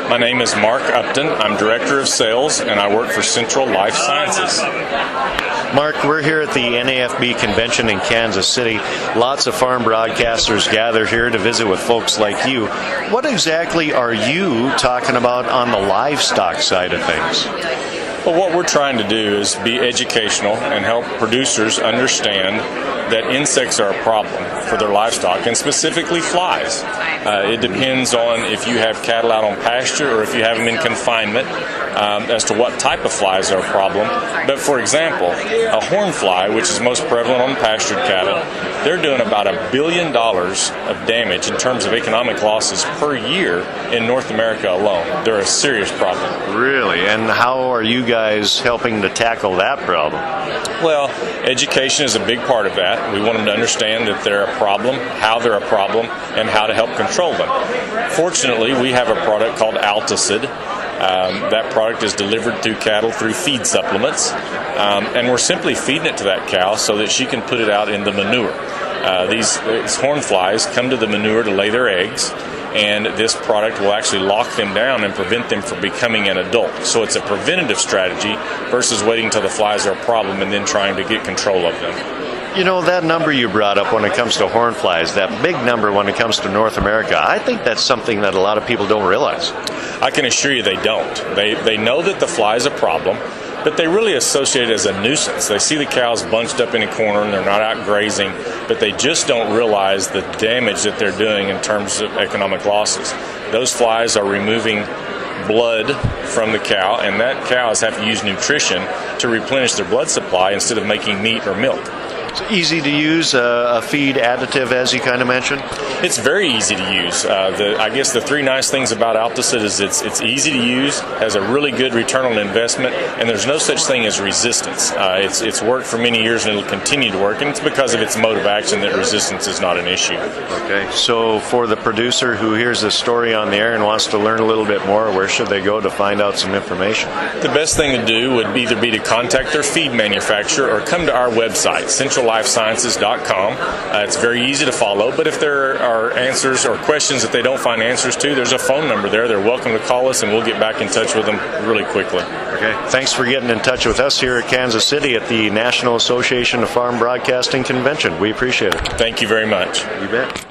My name is Mark Upton. I'm Director of Sales, and I work for Central Life Sciences. Mark, we're here at the NAFB convention in Kansas City. Lots of farm broadcasters gather here to visit with folks like you. What exactly are you talking about on the livestock side of things? Well, what we're trying to do is be educational and help producers understand that insects are a problem for their livestock, and specifically flies. It depends on if you have cattle out on pasture or if you have them in confinement as to what type of flies are a problem. But for example, a horn fly, which is most prevalent on pastured cattle, they're doing about $1 billion of damage in terms of economic losses per year in North America alone. They're a serious problem. Really? And how are you guys helping to tackle that problem? Well, education is a big part of that. We want them to understand that they're a problem, how they're a problem, and how to help control them. Fortunately, we have a product called Altosid. That product is delivered through cattle through feed supplements, and we're simply feeding it to that cow so that she can put it out in the manure. These horn flies come to the manure to lay their eggs, and this product will actually lock them down and prevent them from becoming an adult. So it's a preventative strategy versus waiting until the flies are a problem and then trying to get control of them. You know, that number you brought up when it comes to horn flies, that big number when it comes to North America, I think that's something that a lot of people don't realize. I can assure you they don't. They know that the fly is a problem, but they really associate it as a nuisance. They see the cows bunched up in a corner and they're not out grazing, but they just don't realize the damage that they're doing in terms of economic losses. Those flies are removing blood from the cow, and that cows have to use nutrition to replenish their blood supply instead of making meat or milk. It's easy to use, a feed additive, as you kind of mentioned? It's very easy to use. I guess the three nice things about Altosid is it's easy to use, has a really good return on investment, and there's no such thing as resistance. It's worked for many years and it'll continue to work, and it's because of its mode of action that resistance is not an issue. Okay, so for the producer who hears this story on the air and wants to learn a little bit more, where should they go to find out some information? The best thing to do would either be to contact their feed manufacturer or come to our website, centrallifesciences.com. It's very easy to follow, but if there are answers or questions that they don't find answers to, there's a phone number there. They're welcome to call us and we'll get back in touch with them really quickly. Okay. Thanks for getting in touch with us here at Kansas City at the National Association of Farm Broadcasting Convention. We appreciate it. Thank you very much. You bet.